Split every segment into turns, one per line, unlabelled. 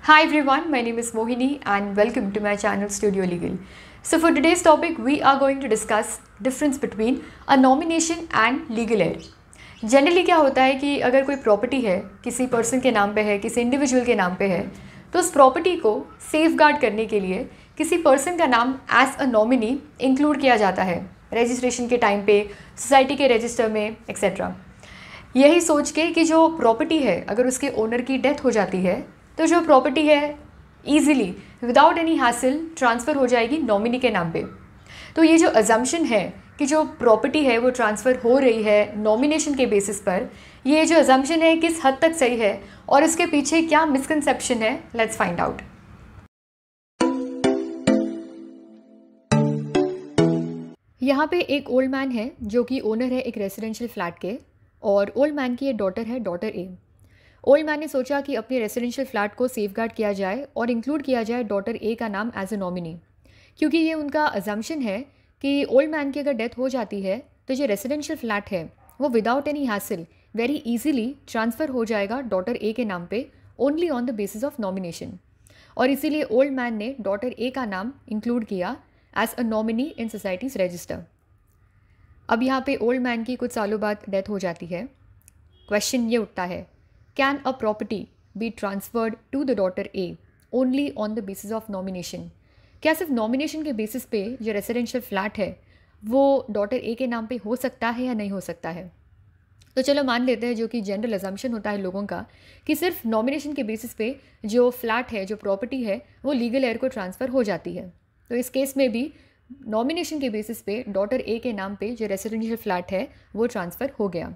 Hi everyone, my name is Mohini and welcome to my channel Studio Legal. So for today's topic, we are going to discuss difference between a nomination and legal heir. Generally क्या होता है कि अगर कोई property है, किसी person के नाम पे है, किसी इंडिविजुअल के नाम पे है, तो उस प्रॉपर्टी को सेफ गार्ड करने के लिए किसी पर्सन का नाम एज अ नॉमिनी इंक्लूड किया जाता है रजिस्ट्रेशन के टाइम पे, सोसाइटी के रजिस्टर में एक्सेट्रा। यही सोच के कि जो प्रॉपर्टी है अगर उसके ओनर की डेथ हो जाती है तो जो प्रॉपर्टी है easily without any hassle transfer हो जाएगी नॉमिनी के नाम पे। तो ये जो अजम्पशन है कि जो प्रॉपर्टी है वो ट्रांसफ़र हो रही है नॉमिनेशन के बेसिस पर, ये जो अजम्पशन है किस हद तक सही है और इसके पीछे क्या मिसकंसेप्शन है, लेट्स फाइंड आउट। यहाँ पे एक ओल्ड मैन है जो कि ओनर है एक रेजिडेंशियल फ्लैट के, और ओल्ड मैन की ये डॉटर है, डॉटर ए। ओल्ड मैन ने सोचा कि अपने रेजिडेंशियल फ्लैट को सेफगार्ड किया जाए और इंक्लूड किया जाए डॉटर ए का नाम एज ए नॉमिनी, क्योंकि ये उनका अजम्पशन है कि ओल्ड मैन की अगर डेथ हो जाती है तो जो रेजिडेंशियल फ्लैट है वो without any hassle very easily transfer हो जाएगा डॉटर ए के नाम पे only on the basis of nomination. और इसीलिए ओल्ड मैन ने डॉटर ए का नाम इंक्लूड किया as a nominee in societies register. अब यहाँ पे ओल्ड मैन की कुछ सालों बाद डेथ हो जाती है। क्वेश्चन ये उठता है, can a property be transferred to the daughter A only on the basis of nomination? क्या सिर्फ नॉमिनेशन के बेसिस पे जो रेजिडेंशियल फ्लैट है वो डॉटर ए के नाम पे हो सकता है या नहीं हो सकता है? तो चलो मान लेते हैं, जो कि जनरल अजम्पशन होता है लोगों का, कि सिर्फ नॉमिनेशन के बेसिस पे जो फ्लैट है, जो प्रॉपर्टी है, वो लीगल हेयर को ट्रांसफ़र हो जाती है। तो इस केस में भी नॉमिनेशन के बेसिस पे डॉटर ए के नाम पे जो रेजिडेंशियल फ्लैट है वो ट्रांसफ़र हो गया।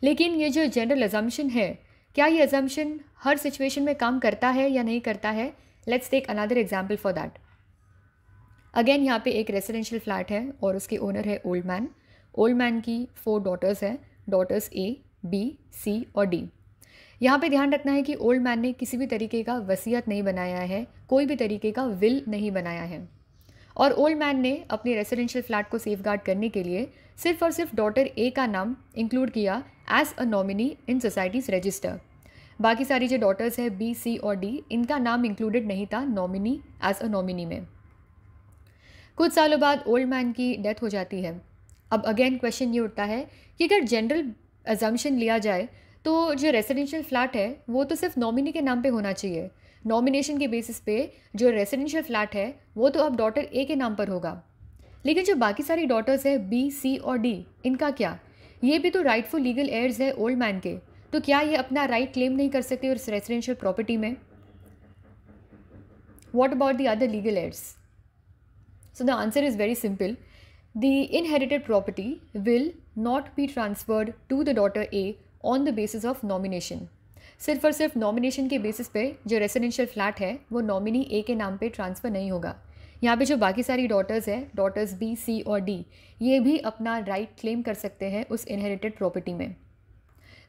लेकिन ये जो जनरल अजम्पशन है, क्या ये अजम्पशन हर सिचुएशन में काम करता है या नहीं करता है? Let's take another example for that. Again यहाँ पे एक रेजिडेंशियल फ्लैट है और उसके ओनर है ओल्ड मैन। ओल्ड मैन की 4 डॉटर्स हैं, डॉटर्स ए, बी, सी और डी। यहाँ पे ध्यान रखना है कि ओल्ड मैन ने किसी भी तरीके का वसीयत नहीं बनाया है, कोई भी तरीके का विल नहीं बनाया है, और ओल्ड मैन ने अपने रेजिडेंशियल फ्लैट को सेफगार्ड करने के लिए सिर्फ और सिर्फ डॉटर ए का नाम इंक्लूड किया as a nominee in societies register. बाकी सारी जो डॉटर्स है बी, सी और डी, इनका नाम इंक्लूडेड नहीं था नॉमिनी एज अ नॉमिनी में। कुछ सालों बाद ओल्ड मैन की डेथ हो जाती है। अब अगेन क्वेश्चन ये उठता है कि अगर जनरल अजम्पशन लिया जाए तो जो रेजिडेंशियल फ्लैट है वो तो सिर्फ नॉमिनी के नाम पे होना चाहिए। नॉमिनेशन के बेसिस पे जो रेजिडेंशियल फ्लैट है वो तो अब डॉटर ए के नाम पर होगा, लेकिन जो बाकी सारी डॉटर्स है बी, सी और डी, इनका क्या? ये भी तो राइटफुल लीगल एयर्स है ओल्ड मैन के, तो क्या ये अपना राइट क्लेम नहीं कर सकते उस रेजिडेंशियल प्रॉपर्टी में? What about the other legal heirs? So the answer is very simple. The inherited property will not be transferred to the daughter A on the basis of nomination. सिर्फ और सिर्फ nomination के basis पे जो residential flat है वो nominee ए के नाम पे ट्रांसफ़र नहीं होगा। यहाँ पे जो बाकी सारी डॉटर्स हैं, डॉटर्स बी, सी और डी, ये भी अपना राइट क्लेम कर सकते हैं उस इनहेरिटेड प्रॉपर्टी में।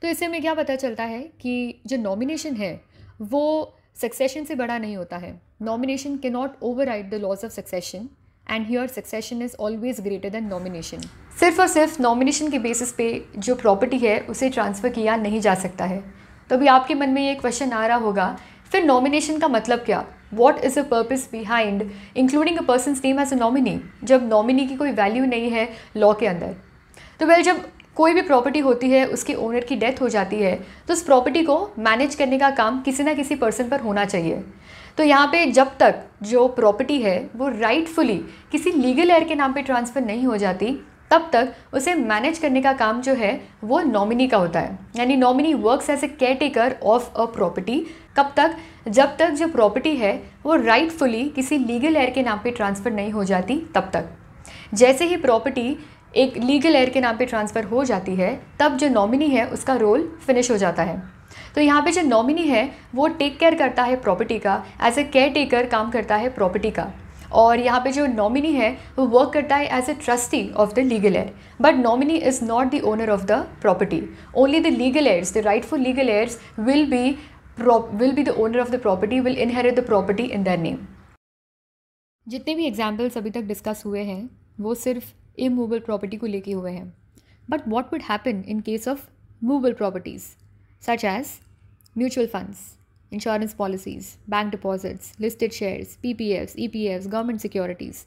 तो इससे हमें क्या पता चलता है कि जो नॉमिनेशन है वो सक्सेशन से बड़ा नहीं होता है। Nomination can not override the laws of succession and here succession is always greater than nomination. सिर्फ और सिर्फ नॉमिनेशन के बेसिस पे जो प्रॉपर्टी है उसे ट्रांसफ़र किया नहीं जा सकता है। तो अभी आपके मन में ये क्वेश्चन आ रहा होगा, फिर नॉमिनेशन का मतलब क्या? What is the purpose behind including a person's name as a nominee, जब नॉमिनी की कोई वैल्यू नहीं है लॉ के अंदर? तो वेल, जब कोई भी प्रॉपर्टी होती है, उसके ओनर की डेथ हो जाती है, तो उस प्रॉपर्टी को मैनेज करने का काम किसी ना किसी पर्सन पर होना चाहिए। तो यहाँ पे जब तक जो प्रॉपर्टी है वो राइटफुली किसी लीगल हेयर के नाम पे ट्रांसफ़र नहीं हो जाती, तब तक उसे मैनेज करने का काम जो है वो नॉमिनी का होता है। यानी nominee works as a caretaker of a property. कब तक? जब तक जो प्रॉपर्टी है वो राइटफुली किसी लीगल हेयर के नाम पे ट्रांसफ़र नहीं हो जाती, तब तक। जैसे ही प्रॉपर्टी एक लीगल हेयर के नाम पे ट्रांसफ़र हो जाती है, तब जो नॉमिनी है उसका रोल फिनिश हो जाता है। तो यहाँ पे जो नॉमिनी है वो टेक केयर करता है प्रॉपर्टी का, एज ए केयर टेकर काम करता है प्रॉपर्टी का। और यहाँ पे जो नॉमिनी है वो वर्क करता है as a trustee of the legal heir, but nominee is not the owner of the property. Only the legal heirs, the rightful legal heirs will be the owner of the property, will inherit the property in their name. जितने भी examples अभी तक discuss हुए हैं वो सिर्फ immovable property को लेके हुए हैं, but what would happen in case of movable properties such as mutual funds, insurance policies, bank deposits, listed shares, PPFs, EPFs, government securities.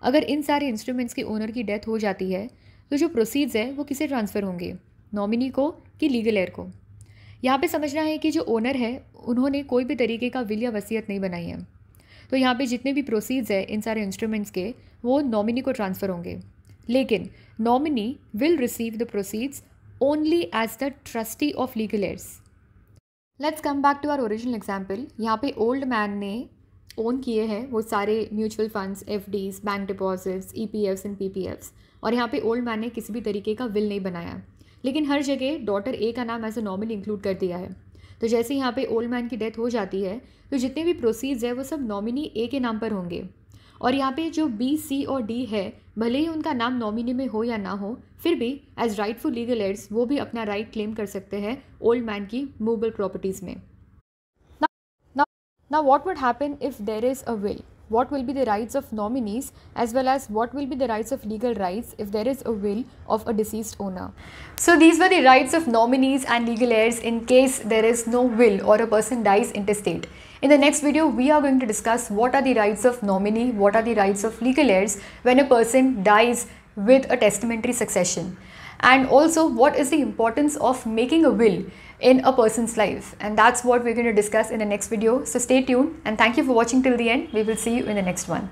अगर इन सारे इंस्ट्रूमेंट्स के ओनर की डेथ हो जाती है तो जो प्रोसीड्स है वो किसे ट्रांसफ़र होंगे, नॉमिनी को कि लीगल एयर को। यहाँ पे समझना है कि जो ओनर है उन्होंने कोई भी तरीके का विल या वसीयत नहीं बनाई है, तो यहाँ पे जितने भी प्रोसीड्स है इन सारे इंस्ट्रूमेंट्स के वो नॉमिनी को ट्रांसफ़र होंगे, लेकिन nominee will receive the proceeds only as the trustee of legal heirs. Let's come back to our original example. यहाँ पे ओल्ड मैन ने ओन किए हैं वो सारे mutual funds, FDs, bank deposits, EPFs and PPFs, और यहाँ पे ओल्ड मैन ने किसी भी तरीके का विल नहीं बनाया, लेकिन हर जगह डॉटर ए का नाम एज ए नॉमिनी इंक्लूड कर दिया है। तो जैसे यहाँ पे ओल्ड मैन की डेथ हो जाती है तो जितने भी प्रोसीड्स है वो सब नॉमिनी ए के नाम पर होंगे, और यहाँ पे जो बी, सी और डी है भले ही उनका नाम नॉमिनी में हो या ना हो, फिर भी एज राइटफुल लीगल एयर्स वो भी अपना राइट क्लेम कर सकते हैं ओल्ड मैन की मूवेबल प्रॉपर्टीज़ में। Now what would happen if there is a will? What will be the rights of nominees as well as what will be the rights of legal rights if there is a will of a deceased owner? So these were the rights of nominees and legal heirs in case there is no will or a person dies intestate. In the next video, we are going to discuss what are the rights of nominee, what are the rights of legal heirs when a person dies with a testamentary succession, and also what is the importance of making a will in a person's life, and that's what we're going to discuss in the next video. So stay tuned and thank you for watching till the end. We will see you in the next one.